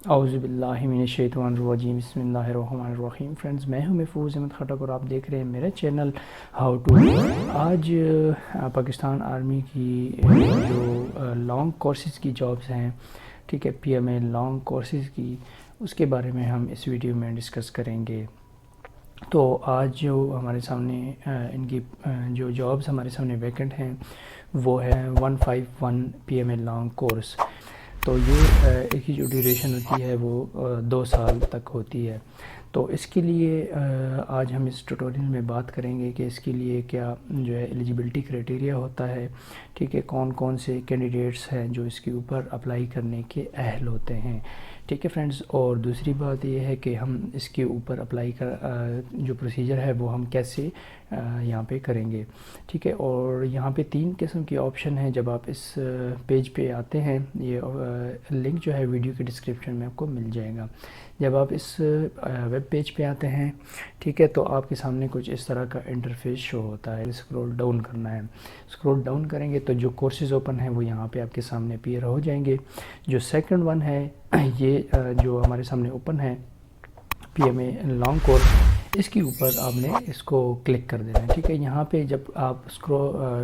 اعوذ باللہ من الشیطان الرجیم، بسم اللہ الرحمن الرحیم۔ فرینڈز، میں ہوں محفوظ احمد خٹک اور آپ دیکھ رہے ہیں میرا چینل ہاؤ ٹو۔ آج پاکستان آرمی کی جو لانگ کورسز کی جابز ہیں، ٹھیک ہے، P M A long courses کی، اس کے بارے میں ہم اس ویڈیو میں ڈسکس کریں گے۔ تو آج جو ہمارے سامنے ان کی جو جابز ہمارے سامنے ویکنٹ ہیں وہ ہے 151 P M A long course. تو یہ اس کی جو ڈیوریشن ہوتی ہے وہ 2 سال تک ہوتی ہے۔ تو اس کے لیے آج ہم اس ٹیوٹوریل میں بات کریں گے کہ اس کے لیے کیا جو ہے ایلیجیبلٹی کرائٹیریا ہوتا ہے، ٹھیک ہے، کون کون سے کینڈیڈیٹس ہیں جو اس کے اوپر اپلائی کرنے کے اہل ہوتے ہیں، ٹھیک ہے فرینڈز۔ اور دوسری بات یہ ہے کہ ہم اس کے اوپر اپلائی جو پروسیجر ہے وہ ہم کیسے یہاں پہ کریں گے، ٹھیک ہے۔ اور یہاں پہ 3 قسم کی آپشن ہیں جب آپ اس پیج پہ آتے ہیں۔ یہ لنک جو ہے ویڈیو کے ڈسکرپشن میں آپ کو مل جائے گا۔ جب آپ اس ویب پیج پہ آتے ہیں، ٹھیک ہے، تو آپ کے سامنے کچھ اس طرح کا انٹرفیس شو ہوتا ہے۔ اسکرول ڈاؤن کرنا ہے، اسکرول ڈاؤن کریں گے تو جو کورسز اوپن ہیں وہ یہاں پہ آپ کے سامنے اپیئر ہو جائیں گے۔ جو سیکنڈ ون ہے یہ جو ہمارے سامنے اوپن ہے P M A long course, اس کے اوپر آپ نے اس کو کلک کر دینا ہے، ٹھیک ہے۔ یہاں پہ جب آپ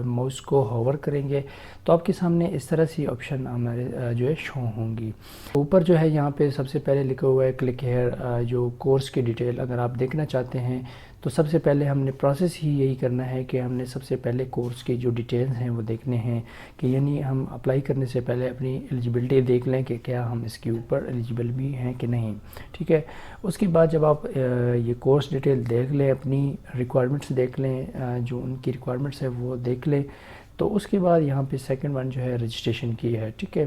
ماؤس کو ہوور کریں گے تو آپ کے سامنے اس طرح سی آپشن ہمارے جو ہے شو ہوں گی۔ اوپر جو ہے یہاں پہ سب سے پہلے لکھا ہوا ہے کلک ہیئر، جو کورس کی ڈیٹیل اگر آپ دیکھنا چاہتے ہیں تو سب سے پہلے ہم نے پروسیس ہی یہی کرنا ہے کہ ہم نے سب سے پہلے کورس کے جو ڈیٹیلز ہیں وہ دیکھنے ہیں، کہ یعنی ہم اپلائی کرنے سے پہلے اپنی ایلیجیبلٹی دیکھ لیں کہ کیا ہم اس کے اوپر ایلیجیبل بھی ہیں کہ نہیں، ٹھیک ہے۔ اس کے بعد جب آپ یہ کورس ڈیٹیل دیکھ لیں، اپنی ریکوائرمنٹس دیکھ لیں، جو ان کی ریکوائرمنٹس ہے وہ دیکھ لیں، تو اس کے بعد یہاں پہ سیکنڈ ون جو ہے رجسٹریشن کی ہے، ٹھیک ہے۔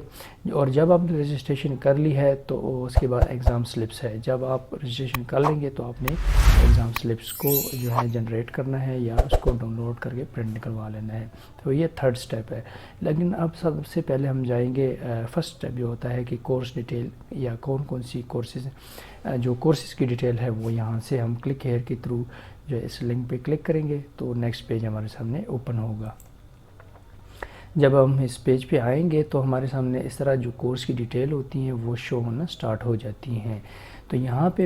اور جب آپ نے رجسٹریشن کر لی ہے تو اس کے بعد ایگزام سلپس ہے۔ جب آپ رجسٹریشن کر لیں گے تو آپ نے ایگزام سلپس کو جو ہے جنریٹ کرنا ہے یا اس کو ڈاؤن لوڈ کر کے پرنٹ نکلوا لینا ہے۔ تو یہ تھرڈ سٹیپ ہے۔ لیکن اب سب سے پہلے ہم جائیں گے فرسٹ سٹیپ جو ہوتا ہے کہ کورس ڈیٹیل یا کون کون سی کورسز، جو کورسز کی ڈیٹیل ہے وہ یہاں سے ہم کلک ہیئر کے تھرو جو ہے اس لنک پہ کلک کریں گے تو نیکسٹ پیج ہمارے سامنے اوپن ہوگا۔ جب ہم اس پیج پہ آئیں گے تو ہمارے سامنے اس طرح جو کورس کی ڈیٹیل ہوتی ہیں وہ شو ہونا سٹارٹ ہو جاتی ہیں۔ تو یہاں پہ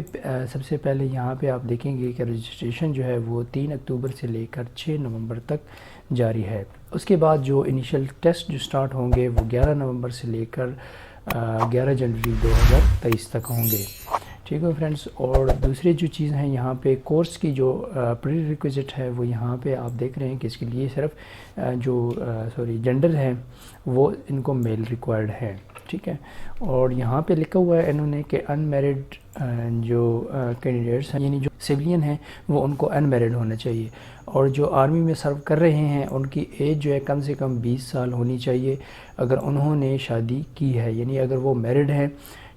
سب سے پہلے یہاں پہ آپ دیکھیں گے کہ رجسٹریشن جو ہے وہ 3 اکتوبر سے لے کر 6 نومبر تک جاری ہے۔ اس کے بعد جو انیشل ٹیسٹ جو سٹارٹ ہوں گے وہ 11 نومبر سے لے کر 11 جنوری 2023 تک ہوں گے، ٹھیک ہے فرینڈز۔ اور دوسری جو چیز ہیں یہاں پہ کورس کی جو پری ریکویزٹ ہے وہ یہاں پہ آپ دیکھ رہے ہیں کہ اس کے لیے صرف جو جینڈر ہیں وہ ان کو میل ریکوائرڈ ہے، ٹھیک ہے۔ اور یہاں پہ لکھا ہوا ہے انہوں نے کہ ان میرڈ جو کینڈیڈیٹس ہیں یعنی جو سیولین ہیں وہ ان کو ان میرڈ ہونا چاہیے، اور جو آرمی میں سرو کر رہے ہیں ان کی ایج جو ہے کم سے کم 20 سال ہونی چاہیے اگر انہوں نے شادی کی ہے، یعنی اگر وہ میرڈ ہیں،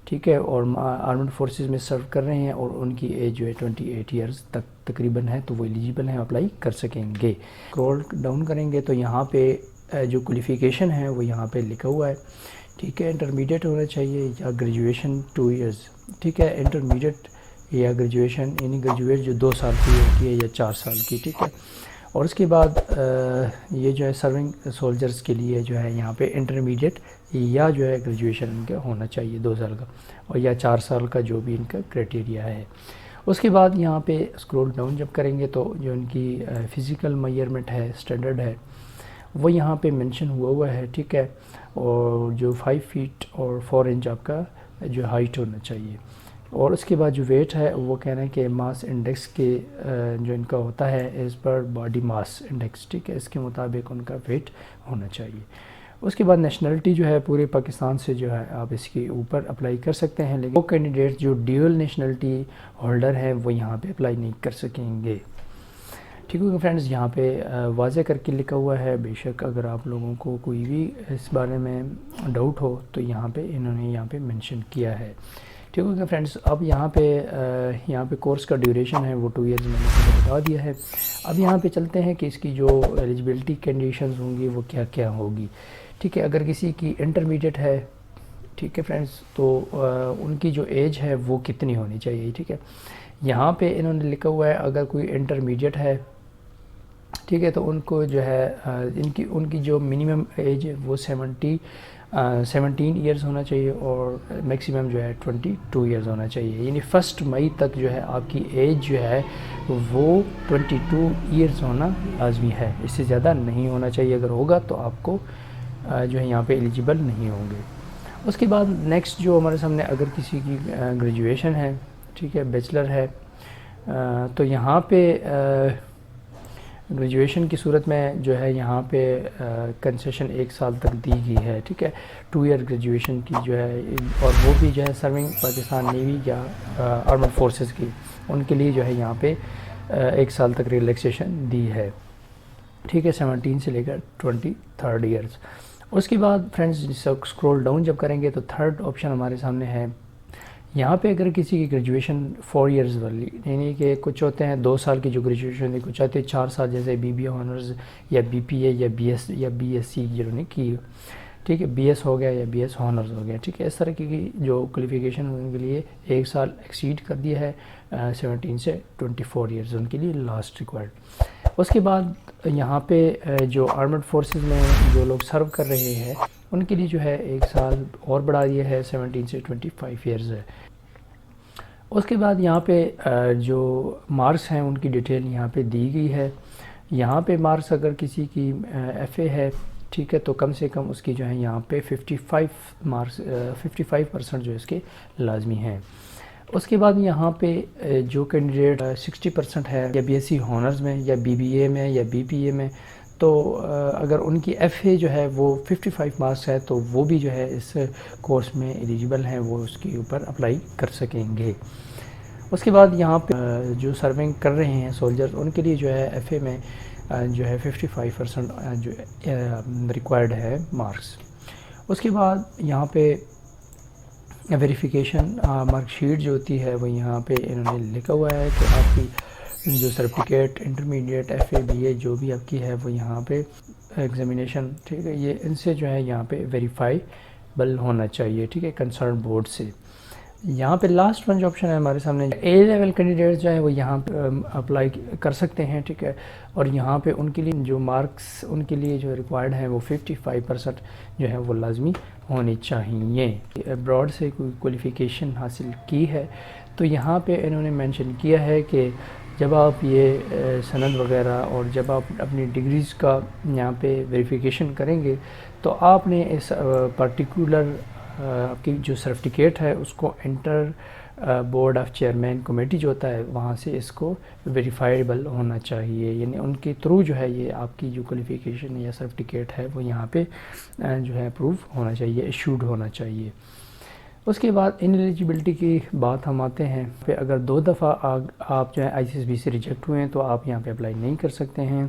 ٹھیک ہے، اور آرمڈ فورسز میں سرو کر رہے ہیں اور ان کی ایج جو ہے 28 ایئرز تک تقریباً ہے تو وہ ایلیجیبل ہیں، اپلائی کر سکیں گے۔ اسکرول ڈاؤن کریں گے تو یہاں پہ جو کوالیفیکیشن ہے وہ یہاں پہ لکھا ہوا ہے، ٹھیک ہے۔ انٹرمیڈیٹ ہونا چاہیے یا گریجویشن 2 ایئرز، ٹھیک ہے۔ انٹرمیڈیٹ یا گریجویشن یعنی گریجویٹ جو 2 سال کی ہوتی ہے یا 4 سال کی، ٹھیک ہے۔ اور اس کے بعد یہ جو ہے سرونگ سولجرز کے لیے جو ہے یہاں پہ انٹرمیڈیٹ یا جو ہے گریجویشن ان کا ہونا چاہیے 2 سال کا، اور یا 4 سال کا جو بھی ان کا کرائٹیریا ہے۔ اس کے بعد یہاں پہ اسکرول ڈاؤن جب کریں گے تو جو ان کی فزیکل میئرمنٹ ہے، اسٹینڈرڈ ہے، وہ یہاں پہ مینشن ہوا ہے، ٹھیک ہے۔ اور جو 5 فیٹ اور 4 انچ آپ کا جو ہائٹ ہونا چاہیے۔ اور اس کے بعد جو ویٹ ہے وہ کہنا ہے کہ ماس انڈیکس کے جو ان کا ہوتا ہے ایز پر باڈی ماس انڈیکس، ٹھیک ہے، اس کے مطابق ان کا ویٹ ہونا چاہیے۔ اس کے بعد نیشنلٹی جو ہے پورے پاکستان سے جو ہے آپ اس کے اوپر اپلائی کر سکتے ہیں، لیکن وہ کینڈیڈیٹ جو ڈیول نیشنلٹی ہولڈر ہیں وہ یہاں پہ اپلائی نہیں کر سکیں گے، ٹھیک ہے فرینڈز۔ یہاں پہ واضح کر کے لکھا ہوا ہے، بے شک اگر آپ لوگوں کو کوئی بھی اس بارے میں ڈاؤٹ ہو تو یہاں پہ انہوں نے یہاں پہ مینشن کیا ہے، ٹھیک ہے فرینڈز۔ اب یہاں پہ کورس کا ڈیوریشن ہے وہ 2 ایئرز میں نے بتا دیا ہے۔ اب یہاں پہ چلتے ہیں کہ اس کی جو ایلیجیبلٹی کنڈیشنز ہوں گی وہ کیا کیا ہوگی، ٹھیک ہے۔ اگر کسی کی انٹرمیڈیٹ ہے، ٹھیک ہے فرینڈز، تو ان کی جو ایج ہے وہ کتنی ہونی چاہیے، ٹھیک ہے۔ یہاں پہ انہوں نے لکھا ہوا ہے اگر کوئی انٹرمیڈیٹ ہے ٹھیک ہے، تو ان کو جو ہے ان کی جو منیمم ایج ہے وہ 17 ایئرز ہونا چاہیے، اور میکسیمم جو ہے 22 ایئرز ہونا چاہیے، یعنی 1 مئی تک جو ہے آپ کی ایج جو ہے وہ 22 ایئرز ہونا لازمی ہے، اس سے زیادہ نہیں ہونا چاہیے، اگر ہوگا تو آپ کو جو ہے یہاں پہ ایلیجیبل نہیں ہوں گے۔ اس کے بعد نیکسٹ جو ہمارے سامنے، اگر کسی کی گریجویشن ہے، ٹھیک ہے، بیچلر ہے، تو یہاں پہ گریجویشن کی صورت میں جو ہے یہاں پہ کنسیشن 1 سال تک دی گئی ہے، ٹھیک ہے، 2 ایئر گریجویشن کی جو ہے، اور وہ بھی جو ہے سرونگ پاکستان نیوی یا آرمڈ فورسز کی، ان کے لیے جو ہے یہاں پہ 1 سال تک ریلیکسیشن دی ہے، ٹھیک ہے، 17 سے لے کر 23 ایئرز۔ اس کے بعد فرینڈز اسکرول ڈاؤن جب کریں گے تو تھرڈ آپشن ہمارے سامنے ہے، یہاں پہ اگر کسی کی گریجویشن 4 ایئرز والی، یعنی کہ کچھ ہوتے ہیں 2 سال کی جو گریجویشن ہے، کچھ آتے ہیں 4 سال، جیسے بی بی اے آنرز یا بی پی اے یا بی ایس یا بی ایس سی جنہوں نے کی، ٹھیک ہے، بی ایس ہو گیا یا بی ایس آنرز ہو گیا، ٹھیک ہے، اس طرح کی جو کوالیفیکیشن ان کے لیے 1 سال ایکسیڈ کر دیا ہے، 17 سے 24 ایئرز ان کے لیے لاسٹ ریکوائرڈ۔ اس کے بعد یہاں پہ جو آرمڈ فورسز میں جو لوگ سرو کر رہے ہیں ان کے لیے جو ہے 1 سال اور بڑھا دیا ہے، 17 سے 25 ایئرز ہے۔ اس کے بعد یہاں پہ جو مارکس ہیں ان کی ڈیٹیل یہاں پہ دی گئی ہے، یہاں پہ مارکس اگر کسی کی ایف اے ہے، ٹھیک ہے، تو کم سے کم اس کی جو ہے یہاں پہ 55% جو اس کے لازمی ہیں۔ اس کے بعد یہاں پہ جو کینڈیڈیٹ 60% ہے یا بی ایس سی ہانرز میں یا بی بی اے میں یا بی پی اے میں، تو اگر ان کی ایف اے جو ہے وہ 55 مارکس ہے تو وہ بھی جو ہے اس کورس میں ایلیجیبل ہیں، وہ اس کے اوپر اپلائی کر سکیں گے۔ اس کے بعد یہاں پہ جو سرونگ کر رہے ہیں سولجرز، ان کے لیے جو ہے ایف اے میں جو ہے 55% جو ریکوائرڈ ہے مارکس۔ اس کے بعد یہاں پہ ویریفیکیشن مارک شیٹ جو ہوتی ہے وہ یہاں پہ انہوں نے لکھا ہوا ہے کہ آپ کی جو certificate intermediate F A B A جو بھی آپ کی ہے وہ یہاں پہ ایگزامینیشن، ٹھیک ہے، یہ ان سے جو ہے یہاں پہ ویریفائیبل ہونا چاہیے، ٹھیک ہے، کنسرن بورڈ سے۔ یہاں پہ لاسٹ ون جو آپشن ہے ہمارے سامنے، اے لیول کینڈیڈیٹس جو ہیں وہ یہاں پہ اپلائی کر سکتے ہیں، ٹھیک ہے، اور یہاں پہ ان کے لیے جو مارکس ان کے لیے جو ریکوائرڈ ہیں وہ 55% جو ہے وہ لازمی ہونی چاہیے۔ ابراڈ سے کوئی کوالیفیکیشن حاصل کی ہے تو یہاں پہ انہوں نے مینشن کیا ہے کہ جب آپ یہ سند وغیرہ اور جب آپ اپنی ڈگریز کا یہاں پہ ویریفیکیشن کریں گے تو آپ نے اس پرٹیکولر آپ کی جو سرٹیفکیٹ ہے اس کو inter board of chairman committee جو ہوتا ہے وہاں سے اس کو ویریفائیبل ہونا چاہیے، یعنی ان کے تھرو جو ہے یہ آپ کی جو کوالیفیکیشن یا سرٹیفکیٹ ہے وہ یہاں پہ جو ہے اپروو ہونا چاہیے، ایشوڈ ہونا چاہیے۔ اس کے بعد ان ایلیجیبلٹی کی بات ہم آتے ہیں پہ، اگر 2 دفعہ آپ جو ہے آئی سی ایس بی سے ریجیکٹ ہوئے ہیں تو آپ یہاں پہ اپلائی نہیں کر سکتے ہیں۔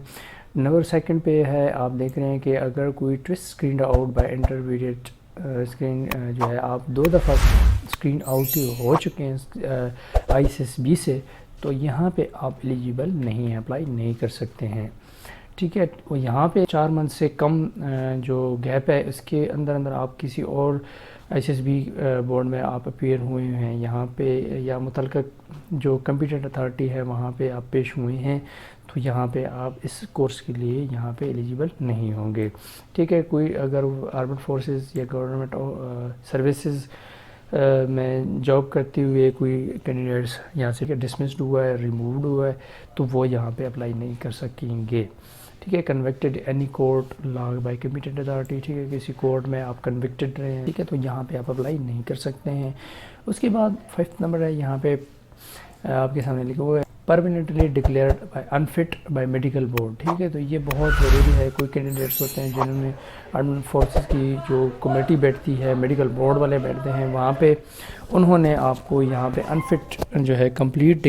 نمبر 2 پہ ہے، آپ دیکھ رہے ہیں کہ اگر کوئی test screened out by intermediate screen جو ہے آپ 2 دفعہ اسکرین آؤٹ ہو چکے ہیں آئی سی ایس بی سے تو یہاں پہ آپ ایلیجیبل نہیں ہیں، اپلائی نہیں کر سکتے ہیں، ٹھیک ہے۔ وہ یہاں پہ 4 منتھ سے کم جو گیپ ہے اس کے اندر آپ کسی اور آئی سی ایس بی بورڈ میں آپ اپیئر ہوئے ہیں یہاں پہ، یا متعلقہ جو کمپیٹنٹ اتھارٹی ہے وہاں پہ آپ پیش ہوئے ہیں تو یہاں پہ آپ اس کورس کے لیے یہاں پہ ایلیجیبل نہیں ہوں گے، ٹھیک ہے۔ کوئی اگر آرمڈ فورسز یا گورنمنٹ سروسز میں جاب کرتے ہوئے کوئی کینڈیڈیٹس یہاں سے ڈسمسڈ ہوا ہے، ریمووڈ ہوا ہے تو وہ یہاں پہ اپلائی نہیں کر سکیں گے، ٹھیک ہے۔ Convicted any court log by competent authority, ٹھیک ہے، کسی کورٹ میں آپ کنوکٹڈ رہے ہیں، ٹھیک ہے، تو یہاں پہ آپ اپلائی نہیں کر سکتے ہیں۔ اس کے بعد 5 نمبر ہے، یہاں پہ آپ کے سامنے لکھا ہوا ہے permanently declared by انفٹ by medical board, ٹھیک ہے، تو یہ بہت ضروری ہے۔ کوئی کینڈیڈیٹس ہوتے ہیں جنہوں نے آرمڈ فورسز کی جو کمیٹی بیٹھتی ہے، میڈیکل بورڈ والے بیٹھتے ہیں، وہاں پہ انہوں نے آپ کو یہاں پہ انفٹ جو ہے کمپلیٹ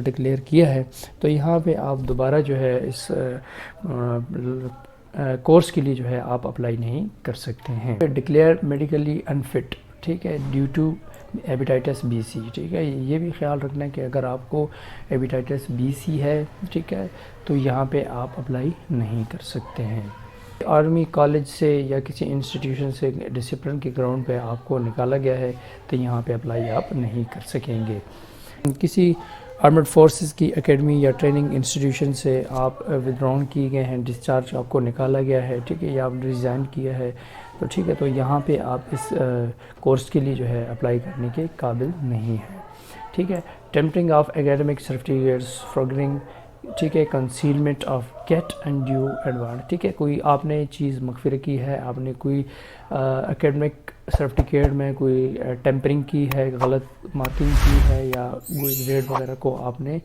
ڈکلیئر کیا ہے تو یہاں پہ آپ دوبارہ جو ہے اس کورس کے لیے جو ہے آپ اپلائی نہیں کر سکتے ہیں۔ ڈکلیئر میڈیکلی انفٹ، ٹھیک ہے، due to hepatitis B C, ٹھیک ہے، یہ بھی خیال رکھنا ہے کہ اگر آپ کو ہیپیٹائٹس بی سی ہے، ٹھیک ہے، تو یہاں پہ آپ اپلائی نہیں کر سکتے ہیں۔ آرمی کالج سے یا کسی انسٹیٹیوشن سے ڈسپلن کے گراؤنڈ پہ آپ کو نکالا گیا ہے تو یہاں پہ اپلائی آپ نہیں کر سکیں گے۔ کسی آرمڈ فورسز کی اکیڈمی یا ٹریننگ انسٹیٹیوشن سے آپ ودرون کیے گئے ہیں، ڈسچارج آپ کو نکالا گیا ہے، ٹھیک ہے، یا آپ ریزائن کیا ہے، تو ٹھیک ہے، تو یہاں پہ آپ اس کورس کے لیے جو ہے اپلائی کرنے کے قابل نہیں ہیں، ٹھیک ہے۔ ٹیمپرنگ آف اکیڈمک سرٹیفکیٹس فراگرنگ، ٹھیک ہے، concealment of gate and due advance, ٹھیک ہے، کوئی آپ نے چیز مخفر کی ہے، آپ نے کوئی اکیڈمک سرٹیفکیٹ میں کوئی ٹیمپرنگ کی ہے، غلط مارکنگ کی ہے، یا کوئی گریڈ وغیرہ کو آپ نے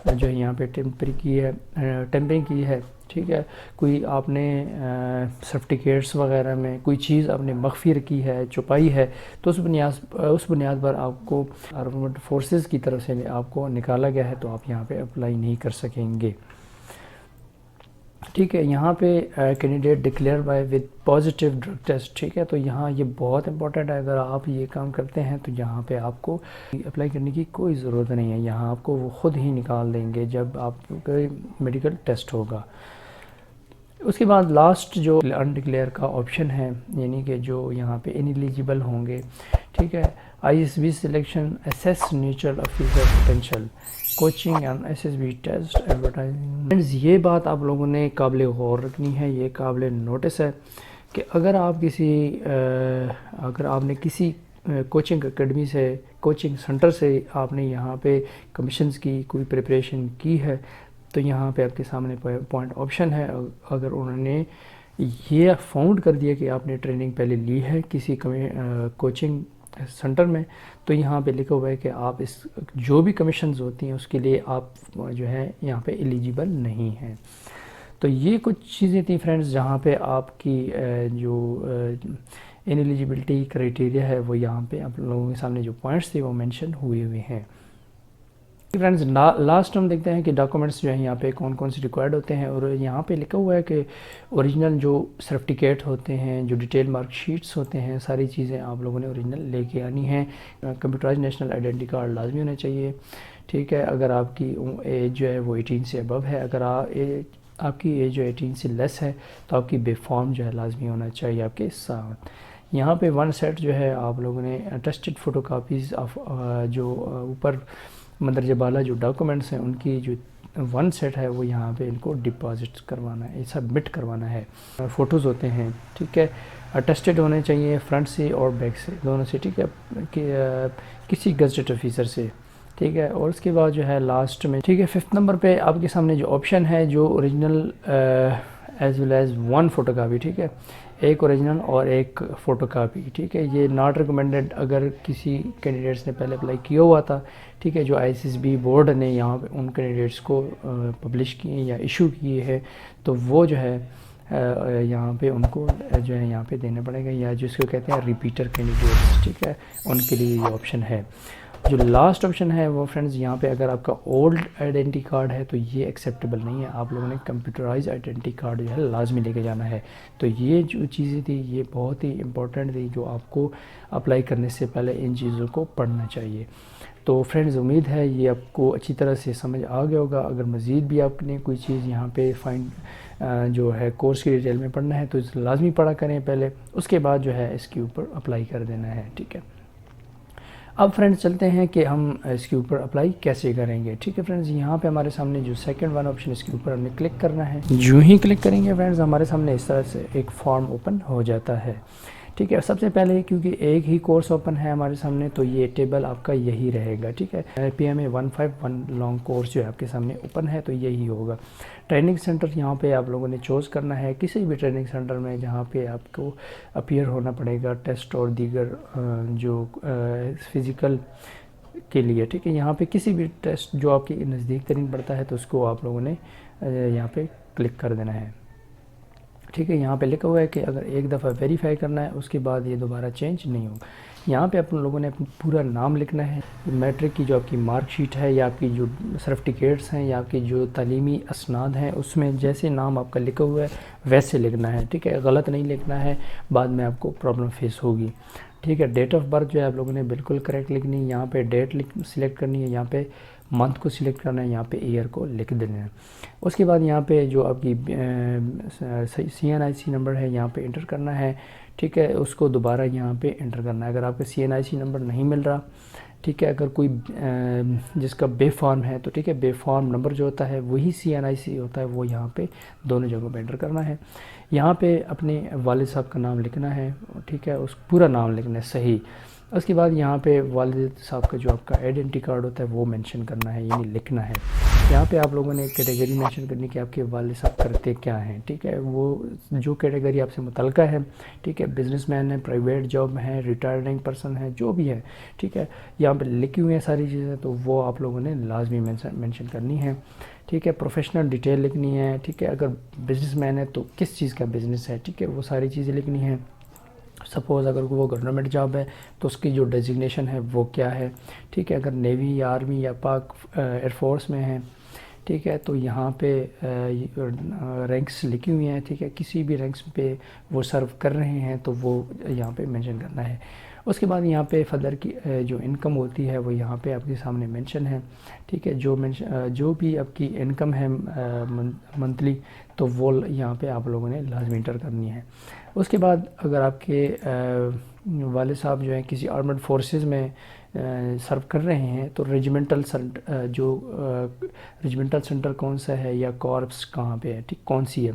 جو ہے یہاں پہ ٹیمپرنگ کی ہے، ٹھیک ہے، کوئی آپ نے سرٹیفکیٹس وغیرہ میں کوئی چیز آپ نے مخفی رکھی ہے، چھپائی ہے، تو اس بنیاد پر آپ کو آرمڈ فورسز کی طرف سے آپ کو نکالا گیا ہے، تو آپ یہاں پہ اپلائی نہیں کر سکیں گے، ٹھیک ہے۔ یہاں پہ candidate declare by with positive drug test, ٹھیک ہے، تو یہاں یہ بہت امپورٹنٹ ہے، اگر آپ یہ کام کرتے ہیں تو یہاں پہ آپ کو اپلائی کرنے کی کوئی ضرورت نہیں ہے، یہاں آپ کو وہ خود ہی نکال دیں گے جب آپ کا میڈیکل ٹیسٹ ہوگا۔ اس کے بعد لاسٹ جو انڈکلیئر کا آپشن ہے، یعنی کہ جو یہاں پہ انیلیجیبل ہوں گے، ٹھیک ہے، I S B selection assess natural officer potential coaching and S S B test advertising. یہ بات آپ لوگوں نے قابل غور رکھنی ہے، یہ قابل نوٹس ہے کہ اگر آپ نے کسی کوچنگ اکیڈمی سے، کوچنگ سنٹر سے آپ نے یہاں پہ کمیشنز کی کوئی پریپریشن کی ہے، تو یہاں پہ آپ کے سامنے پوائنٹ آپشن ہے، اگر انہوں نے یہ فاؤنڈ کر دیا کہ آپ نے ٹریننگ پہلے لی ہے کسی کوچنگ سنٹر میں، تو یہاں پہ لکھا ہوا ہے کہ آپ اس جو بھی کمیشنز ہوتی ہیں اس کے لیے آپ جو ہے یہاں پہ ایلیجیبل نہیں ہیں۔ تو یہ کچھ چیزیں تھیں فرینڈز جہاں پہ آپ کی جو انیلیجیبلٹی کرائٹیریا ہے وہ یہاں پہ آپ لوگوں کے سامنے جو پوائنٹس تھے وہ مینشن ہوئے ہیں۔ فرینڈز لاسٹ ہم دیکھتے ہیں کہ ڈاکومنٹس جو ہیں یہاں پہ کون کون سے ریکوائرڈ ہوتے ہیں، اور یہاں پہ لکھا ہوا ہے کہ اوریجنل جو سرٹیفکیٹ ہوتے ہیں، جو ڈیٹیل مارک شیٹس ہوتے ہیں، ساری چیزیں آپ لوگوں نے اوریجنل لے کے آنی ہیں۔ کمپیوٹرائز نیشنل آئیڈینٹی کارڈ لازمی ہونا چاہیے، ٹھیک ہے، اگر آپ کی ایج جو ہے وہ 18 سے ابو ہے، اگر آپ کی ایج جو 18 سے لیس ہے تو آپ کی بے فارم جو ہے لازمی ہونا چاہیے آپ کے ساتھ۔ یہاں پہ 1 سیٹ جو ہے آپ لوگوں نے ٹیسٹڈ فوٹو کاپیز آف جو اوپر مندرجہ بالا جو ڈاکومنٹس ہیں ان کی جو 1 سیٹ ہے وہ یہاں پہ ان کو ڈپازٹ کروانا ہے، سبمٹ کروانا ہے۔ فوٹوز ہوتے ہیں، ٹھیک ہے، اٹیسٹڈ ہونے چاہیے فرنٹ سے اور بیک سے، دونوں سے، ٹھیک ہے، کسی گزٹڈ آفیسر سے، ٹھیک ہے۔ اور اس کے بعد جو ہے لاسٹ میں، ٹھیک ہے، 5 نمبر پہ آپ کے سامنے جو آپشن ہے جو original as well as 1 photocopy, ٹھیک ہے، ایک اوریجنل اور ایک فوٹو کاپی، ٹھیک ہے، یہ ناٹ ریکمینڈڈ اگر کسی کینڈیڈیٹس نے پہلے اپلائی کیا ہوا تھا، ٹھیک ہے، جو I S S B board نے یہاں پہ ان کینڈیڈیٹس کو پبلش کیے یا ایشو کیے ہیں، تو وہ جو ہے یہاں پہ ان کو جو ہے یہاں پہ دینا پڑے گا، یا جس کو کہتے ہیں ریپیٹر کینڈیڈیٹس، ٹھیک ہے، ان کے لیے یہ آپشن ہے۔ جو لاسٹ آپشن ہے وہ فرینڈز یہاں پہ اگر آپ کا اولڈ آئیڈینٹی کارڈ ہے تو یہ ایکسیپٹیبل نہیں ہے، آپ لوگوں نے کمپیوٹرائز آئیڈینٹی کارڈ جو ہے لازمی لے کے جانا ہے۔ تو یہ جو چیزیں تھی یہ بہت ہی امپورٹنٹ تھی جو آپ کو اپلائی کرنے سے پہلے ان چیزوں کو پڑھنا چاہیے۔ تو فرینڈز امید ہے یہ آپ کو اچھی طرح سے سمجھ آ گیا ہوگا، اگر مزید بھی آپ نے کوئی چیز یہاں پہ جو ہے کورس کی ڈیٹیل میں پڑھنا ہے تو لازمی پڑھا کریں پہلے، اس کے بعد جو ہے اس کے اوپر اپلائی کر دینا ہے، ٹھیک ہے۔ اب فرینڈز چلتے ہیں کہ ہم اس کے اوپر اپلائی کیسے کریں گے، ٹھیک ہے فرینڈز، یہاں پہ ہمارے سامنے جو سیکنڈ 1 آپشن اس کے اوپر ہم نے کلک کرنا ہے، جو ہی کلک کریں گے فرینڈز ہمارے سامنے اس طرح سے ایک فارم اوپن ہو جاتا ہے، ٹھیک ہے۔ سب سے پہلے کیونکہ ایک ہی کورس اوپن ہے ہمارے سامنے تو یہ ٹیبل آپ کا یہی رہے گا، ٹھیک ہے، پی ایم اے 151 لانگ کورس جو ہے آپ کے سامنے اوپن ہے تو یہی ہوگا۔ ٹریننگ سینٹر یہاں پہ آپ لوگوں نے چوز کرنا ہے، کسی بھی ٹریننگ سینٹر میں جہاں پہ آپ کو اپیئر ہونا پڑے گا ٹیسٹ اور دیگر جو فزیکل کے لیے، ٹھیک ہے، یہاں پہ کسی بھی ٹیسٹ جو آپ کے نزدیک ترین پڑتا ہے تو اس کو آپ لوگوں نے یہاں پہ کلک کر دینا ہے، ٹھیک ہے۔ یہاں پہ لکھا ہوا ہے کہ اگر ایک دفعہ ویریفائی کرنا ہے اس کے بعد یہ دوبارہ چینج نہیں ہوگا۔ یہاں پہ اپنے لوگوں نے اپنا پورا نام لکھنا ہے، میٹرک کی جو آپ کی مارک شیٹ ہے یا آپ کی جو سرٹیفکیٹس ہیں یا آپ کی جو تعلیمی اسناد ہیں اس میں جیسے نام آپ کا لکھا ہوا ہے ویسے لکھنا ہے، ٹھیک ہے، غلط نہیں لکھنا ہے، بعد میں آپ کو پرابلم فیس ہوگی، ٹھیک ہے۔ ڈیٹ آف برتھ جو ہے آپ لوگوں نے بالکل کریکٹ لکھنی ہے، یہاں پہ ڈیٹ سلیکٹ کرنی ہے، یہاں پہ منتھ کو سلیکٹ کرنا ہے، یہاں پہ ایئر کو لکھ دینا ہے۔ اس کے بعد یہاں پہ جو آپ کی سی این آئی سی نمبر ہے یہاں پہ انٹر کرنا ہے، ٹھیک ہے، اس کو دوبارہ یہاں پہ انٹر کرنا ہے۔ اگر آپ کا سی این آئی سی نمبر نہیں مل رہا، ٹھیک ہے، اگر کوئی جس کا بے فارم ہے تو ٹھیک ہے، بے فارم نمبر جو ہوتا ہے وہی CNIC ہوتا ہے، وہ یہاں پہ دونوں جگہوں پہ انٹر کرنا ہے۔ یہاں پہ اپنے والد صاحب کا نام لکھنا ہے، ٹھیک ہے، اس پورا نام لکھنا ہے صحیح۔ اس کے بعد یہاں پہ والد صاحب کا جو آپ کا آئیڈینٹی کارڈ ہوتا ہے وہ مینشن کرنا ہے، یعنی لکھنا ہے۔ یہاں پہ آپ لوگوں نے کیٹیگری مینشن کرنی کہ آپ کے والد صاحب کرتے کیا ہیں، ٹھیک ہے، وہ جو کیٹیگری آپ سے متعلقہ ہے، ٹھیک ہے، بزنس مین ہے، پرائیویٹ جاب میں ہے، ریٹائرنگ پرسن ہے، جو بھی ہے، ٹھیک ہے، یہاں پہ لکھی ہوئی ہیں ساری چیزیں، تو وہ آپ لوگوں نے لازمی مینشن کرنی ہے، ٹھیک ہے۔ پروفیشنل ڈیٹیل لکھنی ہے، ٹھیک ہے، اگر بزنس مین ہے تو کس چیز کا بزنس ہے، ٹھیک ہے، وہ ساری چیزیں لکھنی ہیں۔ سپوز اگر وہ گورنمنٹ جاب ہے تو اس کی جو ڈیزگنیشن ہے وہ کیا ہے، ٹھیک ہے، اگر نیوی یا آرمی یا پاک ایئر فورس میں ہے، ٹھیک ہے، تو یہاں پہ رینکس لکھی ہوئی ہیں، ٹھیک ہے، کسی بھی رینکس پہ وہ سرو کر رہے ہیں تو وہ یہاں پہ مینشن کرنا ہے۔ اس کے بعد یہاں پہ فادر کی جو انکم ہوتی ہے وہ یہاں پہ آپ کے سامنے مینشن ہے، ٹھیک ہے، جو بھی آپ کی انکم ہے منتھلی، تو وہ یہاں پہ آپ لوگوں نے لازمی انٹر کرنی ہے۔ اس کے بعد اگر آپ کے والد صاحب جو ہیں کسی آرمڈ فورسز میں سرو کر رہے ہیں تو ریجیمنٹل سینٹر کون سا ہے یا کارپس کہاں پہ ہے، ٹھیک، کون سی ہے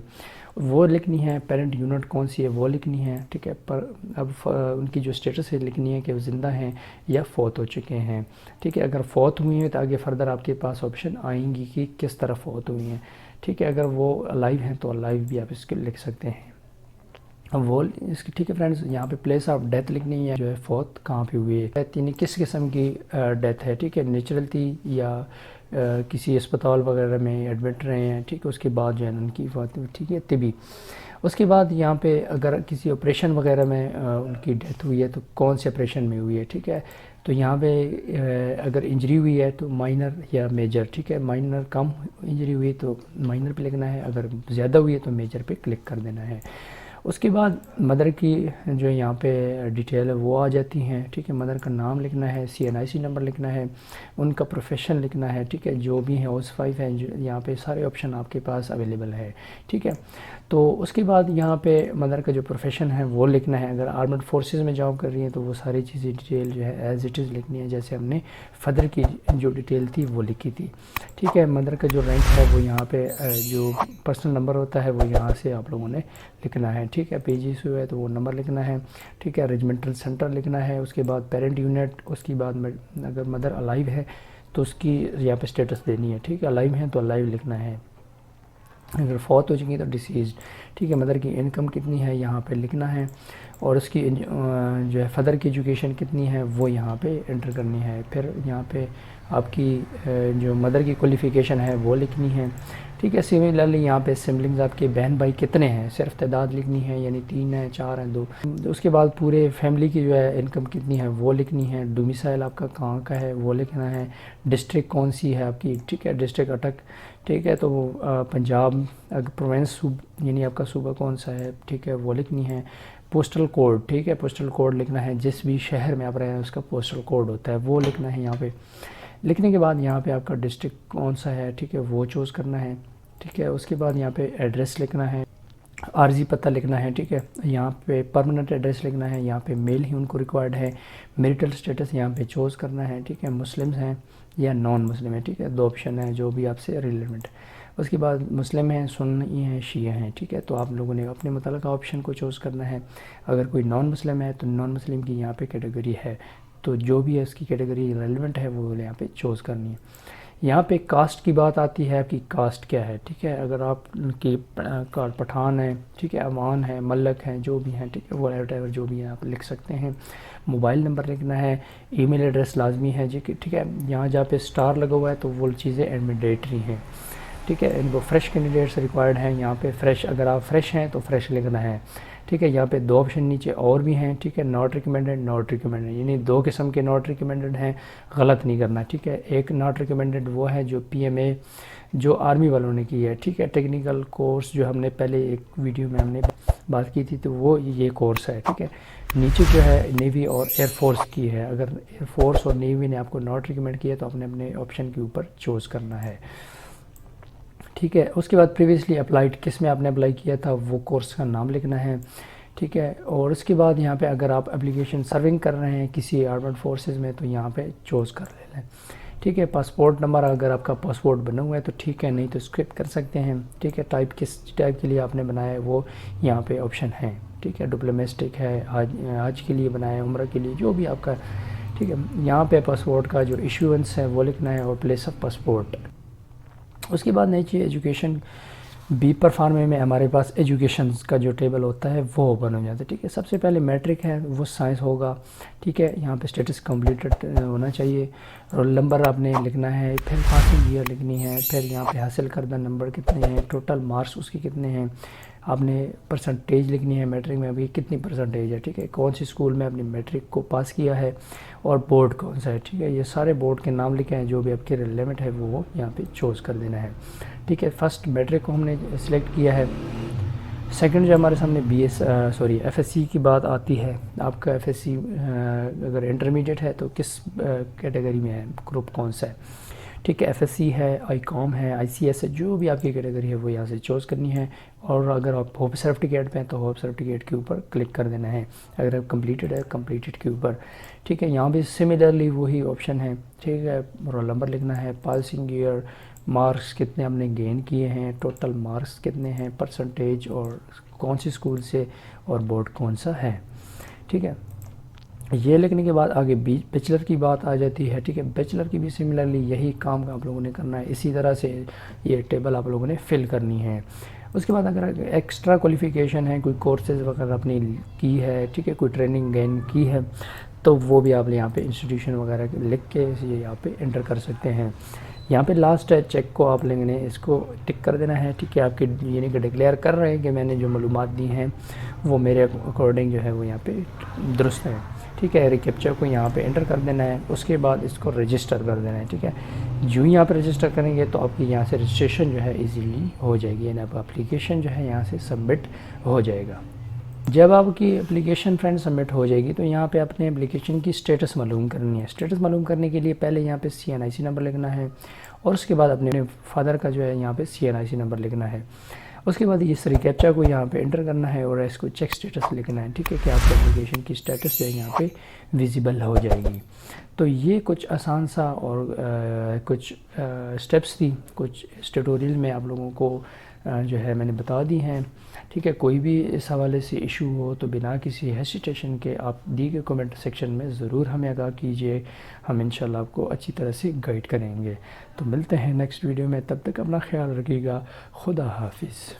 وہ لکھنی ہے، پیرنٹ یونٹ کون سی ہے وہ لکھنی ہے، ٹھیک ہے، پر اب ان کی جو اسٹیٹس ہے لکھنی ہے کہ وہ زندہ ہیں یا فوت ہو چکے ہیں، ٹھیک ہے۔ اگر فوت ہوئی ہیں تو آگے فردر آپ کے پاس آپشن آئیں گی کہ کس طرح فوت ہوئی ہیں، ٹھیک ہے، اگر وہ الائیو ہیں تو الائیو بھی آپ اس کے لکھ سکتے ہیں۔ وہ اس کی، ٹھیک ہے فرینڈز، یہاں پہ پلیس آف ڈیتھ لکھنی ہے، جو ہے فوت کہاں پہ ہوئی ہے، یعنی کس قسم کی ڈیتھ ہے، ٹھیک ہے، نیچرل تھی یا کسی اسپتال وغیرہ میں ایڈمٹ رہے ہیں، ٹھیک ہے، اس کے بعد جو ہے ان کی فوت، ٹھیک ہے، طبی۔ اس کے بعد یہاں پہ اگر کسی آپریشن وغیرہ میں ان کی ڈیتھ ہوئی ہے تو کون سے آپریشن میں ہوئی ہے، ٹھیک ہے، تو یہاں پہ اگر انجری ہوئی ہے تو مائنر یا میجر، ٹھیک ہے، مائنر کم انجری ہوئی تو مائنر پہ لکھنا ہے، اگر زیادہ ہوئی ہے تو میجر پہ کلک کر دینا ہے۔ اس کے بعد مدر کی جو یہاں پہ ڈیٹیل ہے وہ آ جاتی ہیں، ٹھیک ہے، مدر کا نام لکھنا ہے، CNIC نمبر لکھنا ہے، ان کا پروفیشن لکھنا ہے، ٹھیک ہے، جو بھی ہے ہاؤس وائف ہے، یہاں پہ سارے آپشن آپ کے پاس اویلیبل ہے، ٹھیک ہے۔ تو اس کے بعد یہاں پہ مدر کا جو پروفیشن ہے وہ لکھنا ہے، اگر آرمڈ فورسز میں جاب کر رہی ہیں تو وہ ساری چیزیں ڈیٹیل جو ہے ایز اٹ از لکھنی ہے، جیسے ہم نے فادر کی جو ڈیٹیل تھی وہ لکھی تھی، ٹھیک ہے۔ مدر کا جو رینک ہے وہ یہاں پہ جو پرسنل نمبر ہوتا ہے وہ یہاں سے آپ لوگوں نے لکھنا ہے، ٹھیک ہے، PG سے ہے تو وہ نمبر لکھنا ہے، ٹھیک ہے، ریجمنٹل سینٹر لکھنا ہے، اس کے بعد پیرنٹ یونٹ، اس کے بعد اگر مدر الائیو ہے تو اس کی یہاں پہ اسٹیٹس دینی ہے، ٹھیک ہے، الائیو ہیں تو الائیو لکھنا ہے، اگر فوت ہو چکی تو ڈیسیزڈ، ٹھیک ہے، مدر کی انکم کتنی ہے یہاں پہ لکھنا ہے، اور اس کی جو ہے فادر کی ایجوکیشن کتنی ہے وہ یہاں پہ انٹر کرنی ہے۔ پھر یہاں پہ آپ کی جو مدر کی کوالیفیکیشن ہے وہ لکھنی ہے، ٹھیک ہے۔ سملرلی یہاں پہ سبلنگز آپ کے بہن بھائی کتنے ہیں صرف تعداد لکھنی ہے، یعنی 3 ہیں، 4 ہیں، 2۔ اس کے بعد پورے فیملی کی جو ہے انکم کتنی ہے وہ لکھنی ہے، ڈومیسائل آپ کا کہاں کا ہے وہ لکھنا ہے، ڈسٹرکٹ کون سی ہے آپ کی، ٹھیک ہے، ڈسٹرکٹ اٹک، ٹھیک ہے، تو وہ پنجاب، اگر پروونس یعنی آپ کا صوبہ کون سا ہے، ٹھیک ہے، وہ لکھنی ہے۔ پوسٹل کوڈ، ٹھیک ہے، پوسٹل کوڈ لکھنا ہے، جس بھی شہر میں آپ رہے ہیں اس کا پوسٹل کوڈ ہوتا ہے وہ لکھنا ہے یہاں پہ۔ لکھنے کے بعد یہاں پہ آپ کا ڈسٹرکٹ کون سا ہے، ٹھیک ہے، وہ چوز کرنا ہے، ٹھیک ہے۔ اس کے بعد یہاں پہ ایڈریس لکھنا ہے، عارضی پتہ لکھنا ہے، ٹھیک ہے، یہاں پہ پرماننٹ ایڈریس لکھنا ہے، یہاں پہ میل ہی ان کو ریکوائرڈ ہے، میریٹل سٹیٹس یہاں پہ چوز کرنا ہے، ٹھیک ہے، مسلمز ہیں یا نان مسلم ہیں، ٹھیک ہے، 2 آپشن ہیں جو بھی آپ سے ریلیونٹ۔ اس کے بعد مسلم ہیں، سنی ہیں، شیعہ ہیں، ٹھیک ہے، تو آپ لوگوں نے اپنے متعلقہ آپشن کو چوز کرنا ہے۔ اگر کوئی نان مسلم ہے تو نان مسلم کی یہاں پہ کیٹیگری ہے، تو جو بھی ہے اس کی کیٹیگری ریلیونٹ ہے وہ یہاں پہ چوز کرنی ہے۔ یہاں پہ کاسٹ کی بات آتی ہے، آپ کی کاسٹ کیا ہے، ٹھیک ہے، اگر آپ کی پٹھان ہیں، ٹھیک ہے، امان ہیں، ملک ہیں، جو بھی ہیں، ٹھیک ہے، وہ ایور جو بھی ہیں آپ لکھ سکتے ہیں۔ موبائل نمبر لکھنا ہے، ای میل ایڈریس لازمی ہے جی، ٹھیک ہے، یہاں جہاں پہ اسٹار لگا ہوا ہے تو وہ چیزیں مینڈیٹری ہیں، ٹھیک ہے، ان کو فریش کینڈیڈیٹس ریکوائرڈ ہیں، یہاں پہ فریش، اگر آپ فریش ہیں تو فریش لکھنا ہے، ٹھیک ہے۔ یہاں پہ 2 آپشن نیچے اور بھی ہیں، ٹھیک ہے، ناٹ ریکمینڈڈ، ناٹ ریکمینڈڈ، یعنی 2 قسم کے ناٹ ریکمینڈڈ ہیں، غلط نہیں کرنا، ٹھیک ہے۔ ایک ناٹ ریکمینڈڈ وہ ہے جو PMA جو آرمی والوں نے کی ہے، ٹھیک ہے، ٹیکنیکل کورس جو ہم نے پہلے ایک ویڈیو میں ہم نے بات کی تھی تو وہ یہ کورس ہے، ٹھیک ہے۔ نیچے جو ہے نیوی اور ایئر فورس کی ہے، اگر ایئر فورس اور نیوی نے آپ کو ناٹ ریکمینڈ کیا تو آپ نے اپنے آپشن کے اوپر چوز کرنا ہے، ٹھیک ہے۔ اس کے بعد پریویسلی اپلائڈ، کس میں آپ نے اپلائی کیا تھا وہ کورس کا نام لکھنا ہے، ٹھیک ہے. اور اس کے بعد یہاں پہ اگر آپ اپلیکیشن سرونگ کر رہے ہیں کسی آرمڈ فورسز میں تو یہاں پہ چوز کر لیں. ٹھیک ہے. پاسپورٹ نمبر اگر آپ کا پاسپورٹ بنا ہوا ہے تو ٹھیک ہے, نہیں تو اسکرپ کر سکتے ہیں. ٹھیک ہے. ٹائپ کس ٹائپ کے لیے آپ نے بنایا ہے وہ یہاں پہ آپشن ہے. ٹھیک ہے. ڈپلومیسٹک ہے, حج کے لیے بنایا ہے, عمرہ کے لیے, جو بھی آپ کا. ٹھیک ہے. یہاں پہ پاسپورٹ کا جو ایشوینس ہے وہ لکھنا ہے اور پلیس آف پاسپورٹ. اس کے بعد نیچے ایجوکیشن بی پر فارمے میں ہمارے پاس ایجوکیشنز کا جو ٹیبل ہوتا ہے وہ اوپن ہو جاتا ہے. ٹھیک ہے. سب سے پہلے میٹرک ہے وہ سائنس ہوگا. ٹھیک ہے. یہاں پہ اسٹیٹس کمپلیٹڈ ہونا چاہیے. رول نمبر آپ نے لکھنا ہے, پھر پاسنگ ایئر لکھنی ہے, پھر یہاں پہ حاصل کردہ نمبر کتنے ہیں, ٹوٹل مارکس اس کے کتنے ہیں, آپ نے پرسنٹیج لکھنی ہے میٹرک میں ابھی کتنی پرسنٹیج ہے. ٹھیک ہے. کون سی اسکول میں اپنی میٹرک کو پاس کیا ہے اور بورڈ کون سا ہے. ٹھیک ہے. یہ سارے بورڈ کے نام لکھے ہیں, جو بھی آپ کے ریلیونٹ ہے وہ یہاں پہ چوز کر دینا ہے. ٹھیک ہے. فرسٹ میٹرک کو ہم نے سلیکٹ کیا ہے. سیکنڈ جو ہمارے سامنے ایف ایس سی کی بات آتی ہے. آپ کا ایف ایس سی اگر انٹرمیڈیٹ ہے تو کس کیٹیگری میں ہے, گروپ کون سا ہے. ٹھیک ہے. ایف ایس سی ہے, آئی کام ہے, آئی سی ایس ہے, جو بھی آپ کی کیٹیگری ہے وہ یہاں سے چوز کرنی ہے. اور اگر آپ ہوپ سرٹیفکیٹ پہ ہیں تو ہوپ سرٹیفکیٹ کے اوپر کلک کر دینا ہے. اگر آپ کمپلیٹڈ ہے کمپلیٹڈ کے اوپر. ٹھیک ہے. یہاں بھی سملرلی وہی آپشن ہے. ٹھیک ہے. رول نمبر لکھنا ہے, پاسنگ ایئر, مارکس کتنے ہم نے گین کیے ہیں, ٹوٹل مارکس کتنے ہیں, پرسنٹیج اور کون سی اسکول سے, اور بورڈ کون سا ہے. ٹھیک ہے. یہ لکھنے کے بعد آگے بیچلر کی بات آ جاتی ہے. ٹھیک ہے. بیچلر کی بھی سملرلی یہی کام آپ لوگوں نے کرنا ہے, اسی طرح سے یہ ٹیبل آپ لوگوں نے فل کرنی ہے. اس کے بعد اگر ایکسٹرا کوالیفیکیشن ہے, کوئی کورسز وغیرہ اپنی کی ہے, ٹھیک ہے, کوئی ٹریننگ گین کی ہے, تو وہ بھی آپ یہاں پہ انسٹیٹیوشن وغیرہ لکھ کے یہ یہاں پہ انٹر کر سکتے ہیں. یہاں پہ لاسٹ ہے چیک کو آپ لوگوں نے اس کو ٹک کر دینا ہے. ٹھیک ہے. آپ کے یعنی کہ ڈکلیئر کر رہے ہیں کہ میں نے جو معلومات دی ہیں وہ میرے اکارڈنگ جو ہے وہ یہاں پہ درست ہے. ٹھیک ہے. ریکیپچر کو یہاں پہ انٹر کر دینا ہے. اس کے بعد اس کو رجسٹر کر دینا ہے. ٹھیک ہے. جو یہاں پہ رجسٹر کریں گے تو آپ کی یہاں سے رجسٹریشن جو ہے ایزیلی ہو جائے گی, یعنی آپ اپلیکیشن جو ہے یہاں سے سبمٹ ہو جائے گا. جب آپ کی اپلیکیشن فرینڈ سبمٹ ہو جائے گی تو یہاں پہ اپنے اپلیکیشن کی سٹیٹس معلوم کرنی ہے. سٹیٹس معلوم کرنے کے لیے پہلے یہاں پہ CNIC نمبر لکھنا ہے, اور اس کے بعد اپنے فادر کا جو ہے یہاں پہ CNIC نمبر لکھنا ہے. اس کے بعد اس ریکیپچا کو یہاں پہ انٹر کرنا ہے اور اس کو چیک سٹیٹس لکھنا ہے. ٹھیک ہے. کہ آپ کی اپلیکیشن کی سٹیٹس جو ہے یہاں پہ ویزیبل ہو جائے گی. تو یہ کچھ آسان سا اور کچھ سٹیپس تھی, کچھ اس ٹیوٹوریل میں آپ لوگوں کو جو ہے میں نے بتا دی ہیں. ٹھیک ہے. کوئی بھی اس حوالے سے ایشو ہو تو بنا کسی ہیسیٹیشن کے آپ دی گئے کومنٹ سیکشن میں ضرور ہمیں آگاہ کیجیے. ہم انشاءاللہ آپ کو اچھی طرح سے گائیڈ کریں گے. تو ملتے ہیں نیکسٹ ویڈیو میں, تب تک اپنا خیال رکھیے گا. خدا حافظ.